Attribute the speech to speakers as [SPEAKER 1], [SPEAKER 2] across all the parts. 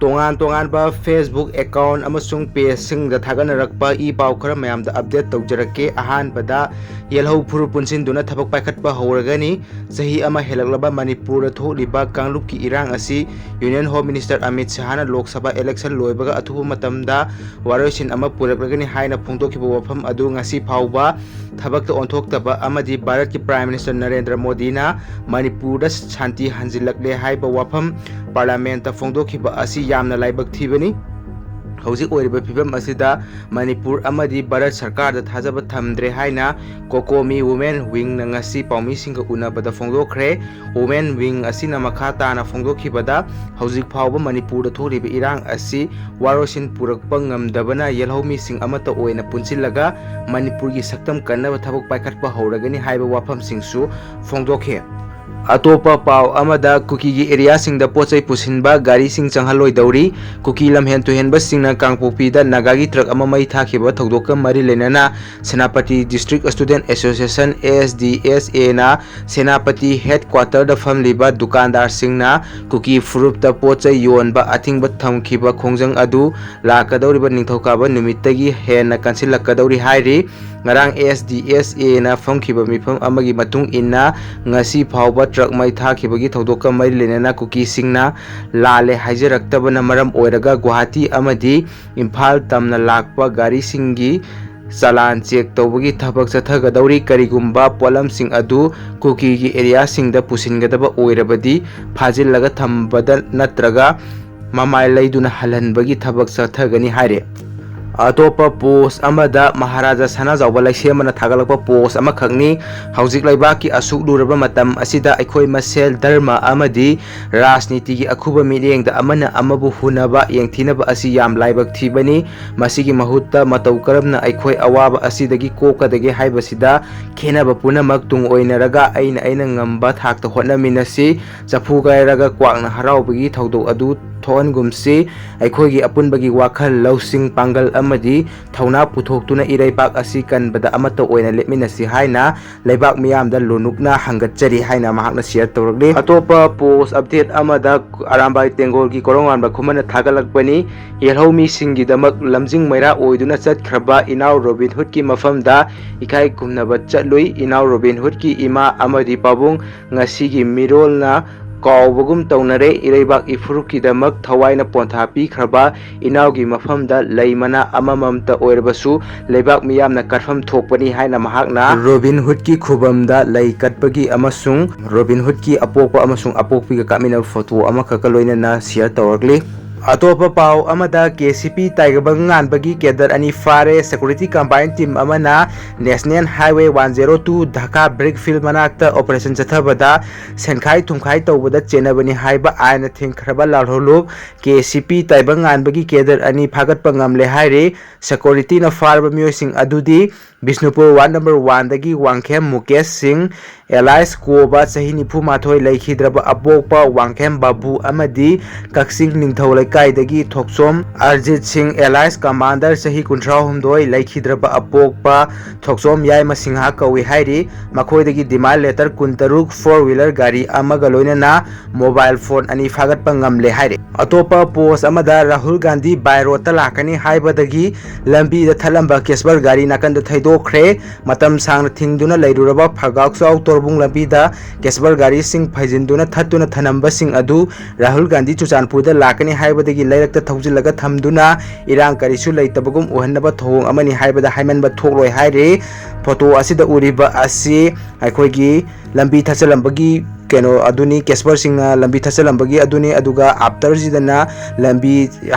[SPEAKER 1] ꯇꯣꯉꯥꯟꯕ Facebook account ꯑꯃꯁꯨꯡ page ꯁꯤꯡꯗ ꯊꯥꯒꯠꯅꯔꯛꯄ ꯏ-ꯄꯥꯎ ꯈꯔ ꯃꯌꯥꯝꯗ update ꯇꯧꯖꯔꯛꯀꯦ꯫ ꯑꯍꯥꯟꯕꯗ ꯌꯦꯜꯍꯧ ꯐꯨꯔꯨꯞ ꯄꯨꯟꯁꯤꯟꯗꯨꯅ ꯊꯕꯛ ꯄꯥꯏꯈꯠꯄ ꯍꯧꯔꯒꯅꯤ꯫ ꯆꯍꯤ ꯑꯃ ꯍꯦꯜꯂꯛꯂꯕ ꯃꯅꯤꯄꯨꯔꯗ ꯊꯣꯛꯂꯤꯕ ꯀꯥꯡꯂꯨꯞꯀꯤ ꯏꯔꯥꯡ ꯑꯁꯤ union home minister Amit ꯁꯥꯍꯅ Lok Sabha election ꯂꯣꯏꯕꯒ ꯑꯊꯨꯕ ꯃꯇꯝꯗ ꯋꯥꯔꯣꯏꯁꯤꯟ ꯑꯃ ꯄꯨꯔꯛꯂꯒꯅꯤ ꯍꯥꯏꯅ ꯐꯣꯡꯗꯣꯛꯈꯤꯕ ꯋꯥꯐꯝ ꯑꯗꯨ ꯉꯁꯤ ꯐꯥꯎꯕ ꯊꯕꯛꯇ ꯑꯣꯟꯊꯣꯛꯇꯕ ꯑꯃꯗꯤ ꯚꯥꯔꯠꯀꯤ ꯄ꯭ꯔꯥꯏꯝ ꯃꯤꯅꯤꯁꯇꯔ ꯅꯔꯦꯟꯗ꯭ꯔ ꯃꯣꯗꯤꯅ ꯃꯅꯤꯄꯨꯔꯗ ꯁꯥꯟꯇꯤ ꯍꯟꯖꯤꯜꯂꯛꯂꯦ ꯍꯥꯏꯕ ꯋꯥꯐꯝ ꯄꯥꯔꯂꯤꯌꯥꯃꯦꯟꯇ ꯐꯣꯡꯗꯣꯛꯈꯤꯕ ꯑꯁꯤ ꯌꯥꯝꯅ ꯂꯥꯏꯕꯛ ꯊꯤꯕꯅꯤ꯫ ꯍꯧꯖꯤꯛ ꯑꯣꯏꯔꯤꯕ ꯐꯤꯚꯝ ꯑꯁꯤꯗ ꯃꯅꯤꯄꯨꯔ ꯑꯃꯗꯤ ꯚꯥꯔꯠ ꯁꯔꯀꯥꯔꯗ ꯊꯥꯖꯕ ꯊꯝꯗ꯭ꯔꯦ ꯍꯥꯏꯅ ꯀꯣꯀꯣꯃꯤ ꯋꯨꯃꯦꯟ ꯋꯤꯡꯅ ꯉꯁꯤ ꯄꯥꯎꯃꯤꯁꯤꯡꯒ ꯎꯅꯕꯗ ꯐꯣꯡꯗꯣꯛꯈ꯭ꯔꯦ꯫ ꯋꯨꯃꯦꯟ ꯋꯤꯡ ꯑꯁꯤꯅ ꯃꯈꯥ ꯇꯥꯅ ꯐꯣꯡꯗꯣꯛꯈꯤꯕꯗ ꯍꯧꯖꯤꯛ ꯐꯥꯎꯕ ꯃꯅꯤꯄꯨꯔꯗ ꯊꯣꯛꯂꯤꯕ ꯏꯔꯥꯡ ꯑꯁꯤ ꯋꯥꯔꯣꯏꯁꯤꯟ ꯄꯨꯔꯛꯄ ꯉꯝꯗꯕꯅ ꯌꯦꯜꯍꯧꯃꯤꯁꯤꯡ ꯑꯃꯠꯇ ꯑꯣꯏꯅ ꯄꯨꯟꯁꯤꯜꯂꯒ ꯃꯅꯤꯄꯨꯔꯒꯤ ꯁꯛꯇꯝ ꯀꯟꯅꯕ ꯊꯕꯛ ꯄꯥꯏꯈꯠꯄ ꯍꯧꯔꯒꯅꯤ ꯍꯥꯏꯕ ꯋꯥꯐꯝꯁꯤꯡꯁꯨ ꯐꯣꯡꯗꯣꯛꯈꯤ꯫ ꯑꯇꯣꯞꯄ ꯄꯥꯎ ꯑꯃꯗ ꯀꯨꯀꯤꯒꯤ ꯑꯦꯔꯤꯌꯥꯁꯤꯡꯗ ꯄꯣꯠꯆꯩ ꯄꯨꯁꯤꯟꯕ ꯒꯥꯔꯤꯁꯤꯡ ꯆꯪꯍꯜꯂꯣꯏꯗꯧꯔꯤ꯫ ꯀꯨꯀꯤ ꯂꯝꯍꯦꯟ ꯇꯨꯍꯦꯟꯕꯁꯤꯡꯅ ꯀꯥꯡꯄꯣꯛꯄꯤꯗ ꯅꯥꯒꯥꯒꯤ ꯇ꯭ꯔꯛ ꯑꯃ ꯃꯩ ꯊꯥꯈꯤꯕ ꯊꯧꯗꯣꯛꯀ ꯃꯔꯤ ꯂꯩꯅꯅ ꯁꯦꯅꯥꯄꯇꯤ ꯗꯤꯁꯇ꯭ꯔꯤꯛ ꯁ꯭ꯇꯨꯗꯦꯟꯠ ꯑꯦꯁꯣꯁꯤꯌꯦꯁꯟ (ASDSA)ꯅ ꯁꯦꯅꯥꯄꯇꯤ ꯍꯦꯗꯀ꯭ꯋꯥꯇꯔꯗ ꯐꯝꯂꯤꯕ ꯗꯨꯀꯥꯟꯗꯥꯔꯁꯤꯡꯅ ꯀꯨꯀꯤ ꯐꯨꯔꯨꯞꯇ ꯄꯣꯠꯆꯩ ꯌꯣꯟꯕ ꯑꯊꯤꯡꯕ ꯊꯝꯈꯤꯕ ꯈꯣꯡꯖꯪ ꯑꯗꯨ ꯂꯥꯛꯀꯗꯧꯔꯤꯕ ꯅꯤꯡꯊꯧꯀꯥꯕ ꯅꯨꯃꯤꯠꯇꯒꯤ ꯍꯦꯟꯅ ꯀꯟꯁꯤꯜꯂꯛꯀꯗꯧꯔꯤ ꯍꯥꯏꯔꯤ꯫ ꯉꯔꯥꯡ ASDSA)ꯅ ꯐꯝꯈꯤꯕ ꯃꯤꯐꯝ ꯑꯃꯒꯤ ꯃꯇꯨꯡ ꯏꯟꯅ ꯉꯁꯤ ꯐꯥꯎꯕ ꯇ꯭ꯔꯛ ꯃꯩ ꯊꯥꯈꯤꯕꯒꯤ ꯊꯧꯗꯣꯛꯀ ꯃꯔꯤ ꯂꯩꯅꯅ ꯀꯨꯀꯤꯁꯤꯡꯅ ꯂꯥꯜꯂꯦ ꯍꯥꯏꯖꯔꯛꯇꯕꯅ ꯃꯔꯝ ꯑꯣꯏꯔꯒ ꯒꯨꯋꯥꯍꯥꯇꯤ ꯑꯃꯗꯤ ꯏꯝꯐꯥꯜ ꯇꯝꯅ ꯂꯥꯛꯄ ꯒꯥꯔꯤꯁꯤꯡꯒꯤ ꯆꯂꯥꯟ ꯆꯦꯛ ꯇꯧꯕꯒꯤ ꯊꯕꯛ ꯆꯠꯊꯒꯗꯧꯔꯤ꯫ ꯀꯔꯤꯒꯨꯝꯕ ꯄꯣꯠꯂꯝꯁꯤꯡ ꯑꯗꯨ ꯀꯨꯀꯤꯒꯤ ꯑꯦꯔꯤꯌꯥꯁꯤꯡꯗ ꯄꯨꯁꯤꯟꯒꯗꯕ ꯑꯣꯏꯔꯕꯗꯤ ꯐꯥꯖꯤꯜꯂꯒ ꯊꯝꯕꯗ ꯅꯠꯇ꯭ꯔꯒ ꯃꯃꯥꯏ ꯂꯩꯗꯨꯅ ꯍꯜꯍꯟꯕꯒꯤ ꯊꯕꯛ ꯆꯠꯊꯒꯅꯤ ꯍꯥꯏꯔꯤ꯫ ꯑꯇꯣꯞꯄ ꯄꯣꯁꯠ ꯑꯃꯗ ꯃꯍꯥꯔꯥꯖꯥ ꯁꯅꯥꯖꯥꯎꯕ ꯂꯩꯁꯦꯝꯕꯅ ꯊꯥꯒꯠꯂꯛꯄ ꯄꯣꯁꯠ ꯑꯃꯈꯛꯅꯤ꯫ ꯍꯧꯖꯤꯛ ꯂꯩꯕꯥꯛꯀꯤ ꯑꯁꯨꯛ ꯂꯨꯔꯕ ꯃꯇꯝ ꯑꯁꯤꯗ ꯑꯩꯈꯣꯏ ꯃꯁꯦꯜ ꯙꯔꯃ ꯑꯃꯗꯤ ꯔꯥꯖꯅꯤꯇꯤꯒꯤ ꯑꯈꯨꯕ ꯃꯤꯠꯌꯦꯡꯗ ꯑꯃꯅ ꯑꯃꯕꯨ ꯍꯨꯟꯅꯕ ꯌꯦꯡꯊꯤꯅꯕ ꯑꯁꯤ ꯌꯥꯝ ꯂꯥꯏꯕꯛ ꯊꯤꯕꯅꯤ꯫ ꯃꯁꯤꯒꯤ ꯃꯍꯨꯠꯇ ꯃꯇꯧ ꯀꯔꯝꯅ ꯑꯩꯈꯣꯏ ꯑꯋꯥꯕ ꯑꯁꯤꯗꯒꯤ ꯀꯣꯛꯀꯗꯒꯦ ꯍꯥꯏꯕꯁꯤꯗ ꯈꯦꯟꯅꯕ ꯄꯨꯝꯅꯃꯛ ꯇꯨꯡ ꯑꯣꯏꯅꯔꯒ ꯑꯩꯅ ꯉꯝꯕ ꯊꯥꯛꯇ ꯍꯣꯠꯅꯃꯤꯟꯅꯁꯤ꯫ ꯆꯐꯨ ꯀꯥꯏꯔꯒ ꯀ꯭ꯋꯥꯛꯅ ꯍꯔꯥꯎꯕꯒꯤ ꯊꯧꯗꯣꯛ ꯑꯗꯨ ꯊꯣꯛꯍꯟꯒꯨꯝꯁꯤ꯫ ꯑꯩꯈꯣꯏꯒꯤ ꯑꯄꯨꯟꯕꯒꯤ ꯋꯥꯈꯜ ꯂꯧꯁꯤꯡ ꯄꯥꯡꯒꯜ ꯑꯃꯗꯤ ꯊꯧꯅꯥ ꯄꯨꯊꯣꯛꯇꯨꯅ ꯏꯔꯩꯕꯥꯛ ꯑꯁꯤ ꯀꯟꯕꯗ ꯑꯃꯠꯇ ꯑꯣꯏꯅ ꯂꯦꯞꯃꯤꯟꯅꯁꯤ ꯍꯥꯏꯅ ꯂꯩꯕꯥꯛ ꯃꯤꯌꯥꯝꯗ ꯂꯣꯟꯅꯨꯛꯅ ꯍꯪꯒꯠꯆꯔꯤ ꯍꯥꯏꯅ ꯃꯍꯥꯛꯅ ꯁꯤꯌꯔ ꯇꯧꯔꯛꯂꯤ꯫ ꯑꯇꯣꯞꯄ ꯄꯣꯁꯠ ꯑꯞꯗꯦꯠ ꯑꯃꯗ ꯑꯔꯥꯝꯕꯥꯏ ꯇꯦꯡꯒꯣꯜꯒꯤ ꯀꯣꯔꯣꯡꯉꯥꯟꯕ ꯈꯨꯃꯟꯅ ꯊꯥꯒꯠꯂꯛꯄꯅꯤ꯫ ꯌꯦꯜꯍꯧ ꯃꯤꯁꯤꯡꯒꯤꯗꯃꯛ ꯂꯝꯖꯤꯡ ꯃꯩꯔꯥ ꯑꯣꯏꯗꯨꯅ ꯆꯠꯈ꯭ꯔꯕ ꯏꯅꯥꯎ ꯔꯣꯕꯤꯟ ꯍꯨꯗꯀꯤ ꯃꯐꯝꯗ ꯏꯀꯥꯏ ꯈꯨꯝꯅꯕ ꯆꯠꯂꯨꯏ꯫ ꯏꯅꯥꯎ ꯔꯣꯕꯤꯟ ꯍꯨꯗꯀꯤ ꯏꯃꯥ ꯑꯃꯗꯤ ꯄꯥꯕꯨꯡ ꯉꯁꯤꯒꯤ ꯃꯤꯔꯣꯜꯅ ꯀꯥꯎꯕꯒꯨꯝ ꯇꯧꯅꯔꯦ꯫ ꯏꯔꯩꯕꯥꯛ ꯏꯐꯨꯔꯨꯞꯀꯤꯗꯃꯛ ꯊꯋꯥꯏꯅ ꯄꯣꯟꯊꯥ ꯄꯤꯈ꯭ꯔꯕ ꯏꯅꯥꯎꯒꯤ ꯃꯐꯝꯗ ꯂꯩ ꯃꯅꯥ ꯑꯃꯃꯝꯇ ꯑꯣꯏꯔꯕꯁꯨ ꯂꯩꯕꯥꯛ ꯃꯤꯌꯥꯝꯅ ꯀꯠꯐꯝ ꯊꯣꯛꯄꯅꯤ ꯍꯥꯏꯅ ꯃꯍꯥꯛꯅ ꯔꯣꯕꯤꯟ ꯍꯨꯗꯀꯤ ꯈꯨꯕꯝꯗ ꯂꯩ ꯀꯠꯄꯒꯤ ꯑꯃꯁꯨꯡ ꯔꯣꯕꯤꯟ ꯍꯨꯗꯀꯤ ꯑꯄꯣꯛꯄ ꯑꯃꯁꯨꯡ ꯑꯄꯣꯛꯄꯤꯒ ꯀꯥꯞꯃꯤꯟꯅꯕ ꯐꯣꯇꯣ ꯑꯃꯈꯛꯀ ꯂꯣꯏꯅꯅ ꯁꯤꯌꯔ ꯇꯧꯔꯛꯂꯤ꯫ ꯑꯇꯣꯞꯄ ꯄꯥꯎ ꯑꯃꯗ KCP ꯇꯥꯏꯒꯕꯪ ꯉꯥꯟꯕꯒꯤ ꯀꯦꯗꯔ ꯑꯅꯤ ꯐꯥꯔꯦ꯫ ꯁꯦꯀꯨꯔꯤꯇꯤ ꯀꯝꯕꯥꯏꯟ ꯇꯤꯝ ꯑꯃꯅ national highway 102 Dhaka brick field ꯃꯅꯥꯛꯇ ꯑꯣꯄꯔꯦꯁꯟ ꯆꯠꯊꯕꯗ ꯁꯦꯟꯈꯥꯏ ꯊꯨꯝꯈꯥꯏ ꯇꯧꯕꯗ ꯆꯦꯟꯅꯕꯅꯤ ꯍꯥꯏꯕ ꯑꯥꯏꯟꯅ ꯊꯤꯡꯈ꯭ꯔꯕ ꯂꯥꯜꯍꯧꯂꯨꯞ KCP ꯇꯥꯏꯕꯪ ꯉꯥꯟꯕꯒꯤ ꯀꯦꯗꯔ ꯑꯅꯤ ꯐꯥꯒꯠꯄ ꯉꯝꯂꯦ ꯍꯥꯏꯔꯤ꯫ ꯁꯦꯀꯨꯔꯤꯇꯤꯅ ꯐꯥꯔꯕ ꯃꯤꯑꯣꯏꯁꯤꯡ ꯑꯗꯨꯗꯤ ꯕꯤꯁꯅꯨꯄꯨꯔ ꯋꯥꯔꯗ ꯅꯝꯕꯔ 1ꯗꯒꯤ ꯋꯥꯡꯈꯦꯝ ꯃꯨꯀꯦꯁ ꯁꯤꯡ, ꯑꯦꯂꯥꯏꯁ ꯀꯣꯕ ꯆꯍꯤ 94 ꯂꯩꯈꯤꯗ꯭ꯔꯕ ꯑꯄꯣꯛꯄ ꯋꯥꯡꯈꯦꯝ ꯕꯥꯕꯨ ꯑꯃꯗꯤ ꯀꯛꯆꯤꯡ ꯅꯤꯡꯊꯧ ꯂꯩꯀꯥꯏꯗꯒꯤ ꯊꯣꯛꯆꯣꯝ ꯑꯔꯖꯤꯠ ꯁꯤꯡ, ꯑꯦꯂꯥꯏꯁ ꯀꯃꯥꯟꯗꯔ ꯆꯍꯤ 38 ꯂꯩꯈꯤꯗ꯭ꯔꯕ ꯑꯄꯣꯛꯄ ꯊꯣꯛꯆꯣꯝ ꯌꯥꯏꯃ ꯁꯤꯡꯍ ꯀꯧꯏ ꯍꯥꯏꯔꯤ꯫ ꯃꯈꯣꯏꯗꯒꯤ ꯗꯤꯃꯥꯟ ꯂꯦꯇꯔ 13, 4-ꯋꯤꯂꯔ ꯒꯥꯔꯤ ꯑꯃꯒ ꯂꯣꯏꯅꯅ ꯃꯣꯕꯥꯏꯜ ꯐꯣꯟ 2 ꯐꯥꯒꯠꯄ ꯉꯝꯂꯦ ꯍꯥꯏꯔꯤ꯫ ꯑꯇꯣꯞꯄ ꯄꯣꯁꯠ ꯑꯃꯗ ꯔꯥꯍꯨꯜ ꯒꯥꯟꯙꯤ ꯕꯥꯏ ꯔꯣꯗꯇ ꯂꯥꯛꯀꯅꯤ ꯍꯥꯏꯕꯗꯒꯤ ꯂꯝꯕꯤꯗ ꯊꯠꯂꯝꯕ ꯀꯦꯁꯄꯔ ꯒꯥꯔꯤ ꯅꯥꯀꯟꯗ ꯊꯩꯗꯣꯛꯈ꯭ꯔꯦ꯫ ꯃꯇꯝ ꯁꯥꯡꯅ ꯊꯤꯡꯗꯨꯅ ꯂꯩꯔꯨꯔꯕ ꯐꯒꯥꯎꯆꯥꯎ ꯇꯣꯔꯕꯨꯡ ꯂꯝꯕꯤꯗ ꯀꯦꯁꯄꯔ ꯒꯥꯔꯤꯁꯤꯡ ꯐꯩꯖꯤꯟꯗꯨꯅ ꯊꯠꯇꯨꯅ ꯊꯅꯝꯕꯁꯤꯡ ꯑꯗꯨ ꯔꯥꯍꯨꯜ ꯒꯥꯟꯙꯤ ꯆꯨꯔꯆꯥꯟꯄꯨꯔꯗ ꯂꯥꯛꯀꯅꯤ ꯍꯥꯏꯕꯗꯒꯤ ꯂꯩꯔꯛꯇ ꯊꯧꯖꯤꯜꯂꯒ ꯊꯝꯗꯨꯅ ꯏꯔꯥꯡ ꯀꯔꯤꯁꯨ ꯂꯩꯇꯕꯒꯨꯝ ꯎꯍꯟꯅꯕ ꯊꯧꯑꯣꯡ ꯑꯃꯅꯤ ꯍꯥꯏꯕꯗ ꯍꯥꯏꯃꯟꯕ ꯊꯣꯛꯂꯣꯏ ꯍꯥꯏꯔꯤ꯫ ꯐꯣꯇꯣ ꯑꯁꯤꯗ ꯎꯔꯤꯕ ꯑꯁꯤ ꯑꯩꯈꯣꯏꯒꯤ ꯂꯝꯕꯤ ꯊꯠꯆꯜꯂꯝꯕꯒꯤ ꯑꯗꯨꯅꯤ, ꯀꯦꯁꯄꯔꯁꯤꯡꯅ ꯂꯝꯕꯤ ꯊꯠꯆꯜꯂꯝꯕꯒꯤ ꯑꯗꯨꯅꯤ, ꯑꯗꯨꯒ ꯑꯥꯐꯇꯔꯁꯤꯗꯅ ꯂꯝꯕꯤ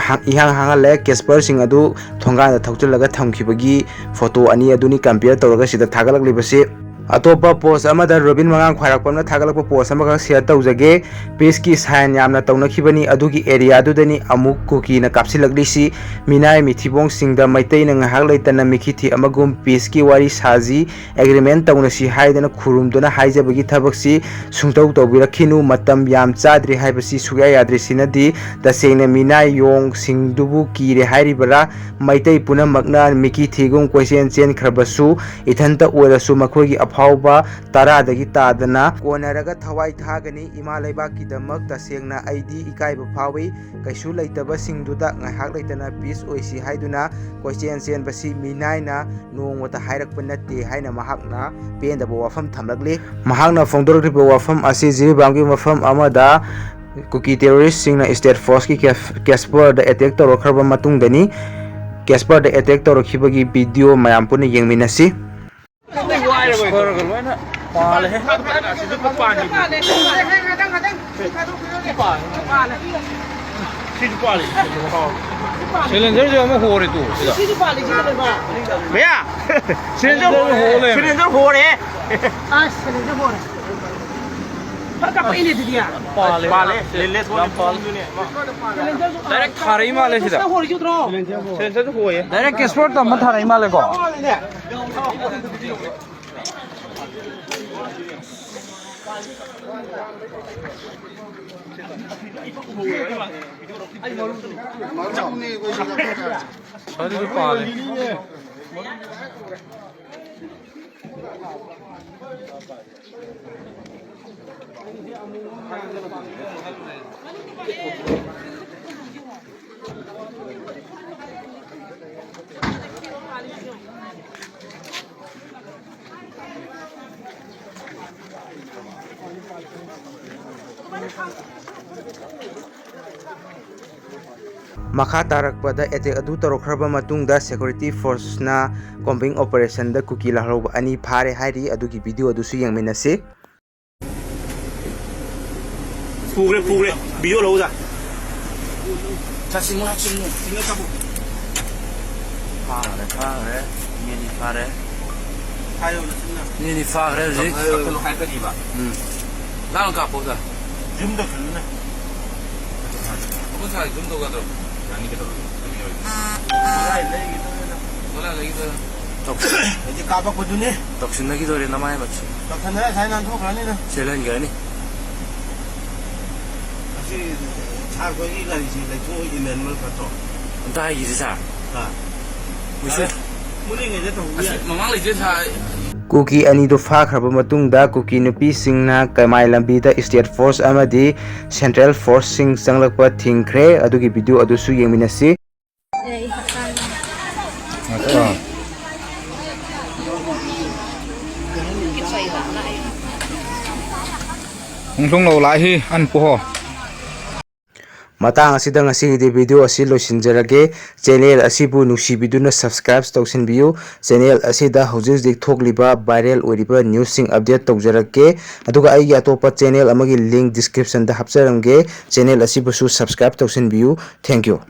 [SPEAKER 1] ꯏꯍꯥꯡ ꯍꯥꯡꯍꯜꯂꯦ, ꯀꯦꯁꯄꯔꯁꯤꯡ ꯑꯗꯨ ꯊꯣꯡꯒꯥꯟꯗ ꯊꯧꯖꯤꯜꯂꯒ ꯊꯝꯈꯤꯕꯒꯤ ꯐꯣꯇꯣ ꯑꯅꯤ ꯑꯗꯨꯅꯤ ꯀꯝꯄꯤꯌꯔ ꯇꯧꯔꯒ ꯁꯤꯗ ꯊꯥꯒꯠꯂꯛꯂꯤꯕꯁꯤ꯫ ꯑꯇꯣꯞꯄ ꯄꯣꯁꯠ ꯑꯃꯗ ꯔꯣꯕꯤꯟ ꯃꯉꯥꯡ ꯈ꯭ꯋꯥꯏꯔꯥꯛꯄꯝꯅ ꯊꯥꯒꯠꯂꯛꯄ ꯄꯣꯁꯠ ꯑꯃꯈꯛ ꯁꯤꯌꯔ ꯇꯧꯖꯒꯦ꯫ ꯄꯤꯁꯀꯤ ꯁꯥꯏꯟ ꯌꯥꯝꯅ ꯇꯧꯅꯈꯤꯕꯅꯤ, ꯑꯗꯨꯒꯤ ꯑꯦꯔꯤꯌꯥꯗꯨꯗꯅꯤ ꯑꯃꯨꯛ ꯀꯨꯀꯤꯅ ꯀꯥꯞꯁꯤꯜꯂꯛꯂꯤꯁꯤ꯫ ꯃꯤꯅꯥꯏ ꯃꯤꯊꯤꯕꯣꯡꯁꯤꯡꯗ ꯃꯩꯇꯩꯅ ꯉꯥꯏꯍꯥꯛ ꯂꯩꯇꯅ ꯃꯤꯈꯤꯊꯤ ꯑꯃꯒꯨꯝ ꯄꯤꯁꯀꯤ ꯋꯥꯔꯤ ꯁꯥꯖꯤ, ꯑꯦꯒ꯭ꯔꯤꯃꯦꯟꯠ ꯇꯧꯅꯁꯤ ꯍꯥꯏꯗꯅ ꯈꯨꯔꯨꯝꯗꯨꯅ ꯍꯥꯏꯖꯕꯒꯤ ꯊꯕꯛꯁꯤ ꯁꯨꯡꯇꯧ ꯇꯧꯕꯤꯔꯛꯈꯤꯅꯨ꯫ ꯃꯇꯝ ꯌꯥꯝ ꯆꯥꯗ꯭ꯔꯤ ꯍꯥꯏꯕꯁꯤ ꯁꯨꯛꯌꯥ ꯌꯥꯗ꯭ꯔꯤ꯫ ꯁꯤꯅꯗꯤ ꯇꯁꯦꯡꯅ ꯃꯤꯅꯥꯏꯌꯣꯡꯁꯤꯡꯗꯨꯕꯨ ꯀꯤꯔꯦ ꯍꯥꯏꯔꯤꯕꯔꯥ? ꯃꯩꯇꯩ ꯄꯨꯝꯅꯃꯛꯅ ꯃꯤꯀꯤꯊꯤꯒꯨꯝ ꯀꯣꯏꯆꯦꯟ ꯆꯦꯟꯈ꯭ꯔꯕꯁꯨ ꯏꯊꯟꯇ ꯑꯣꯏꯔꯁꯨ ꯃꯈꯣꯏꯒꯤ फाउबा 10 तादना कोनरगा थवाई थागनी इमा लेबाकीदमक तसेंगना आईदी इकाइबा फावी कैसु लेतबा सिंगदुदा ngahak leitana peace oisi haiduna koichen chen basi minaina nongmata hairk panate haina mahakna pendaba wafam thamlakli mahakna phongdorriba wafam asi jiribamgi wafam amada kuki terrorist singna state force ki Casper da attack tawrokhraba matungdani Casper da attack tawrokhibagi video mayam puna yengminasi
[SPEAKER 2] cylinder जो हमें हो रहे तू भैया cylinder हो रहे cylinder हो रहे सिलेंडर हो रहे का पहले दिया पाले ले डायरेक्ट थारे माले सीधा सिलेंडर तो हो है डायरेक्ट एक्सपोर्ट तो मत थारे माले को Sorry to call it.
[SPEAKER 1] Makha tarakpada attack adu tarokhraba matungda security force na combing operation da kuki lahroba ani phare hairi adugi video adu su yangminase
[SPEAKER 2] pugre video lo da chasinga singa sabu phare ni phare hayo ni phare ji lo hai ka di ba lang ka po da jum da khna ko sai jum do ga do ani ke do bola lagi to ये काबा को दुने
[SPEAKER 1] toxin na gidore na mai bachi
[SPEAKER 2] toxin na sai nan thok rani na
[SPEAKER 1] chelen gani
[SPEAKER 2] asi char ko i gari si lai chu i men mal ka to
[SPEAKER 1] ta yi sa
[SPEAKER 2] ha
[SPEAKER 1] mushi
[SPEAKER 2] muni nge to mamang lai je sa
[SPEAKER 1] kuki ani do fakhraba matungda kuki nupi singna kamai lambi da state force amadi central force sing changlakpa thingkhre adugi video adu su yengminasi
[SPEAKER 2] Ong lo lai hi an po ho
[SPEAKER 1] matang asida ngasi video asi losinjarage channel asibu nuksibiduna subscribe tawsinbiu channel asida hojik thokliba viral oriba news sing update tawjarake aduga ai atopa channel amagi link description da hapcharamge channel asibu su subscribe tawsinbiu thank you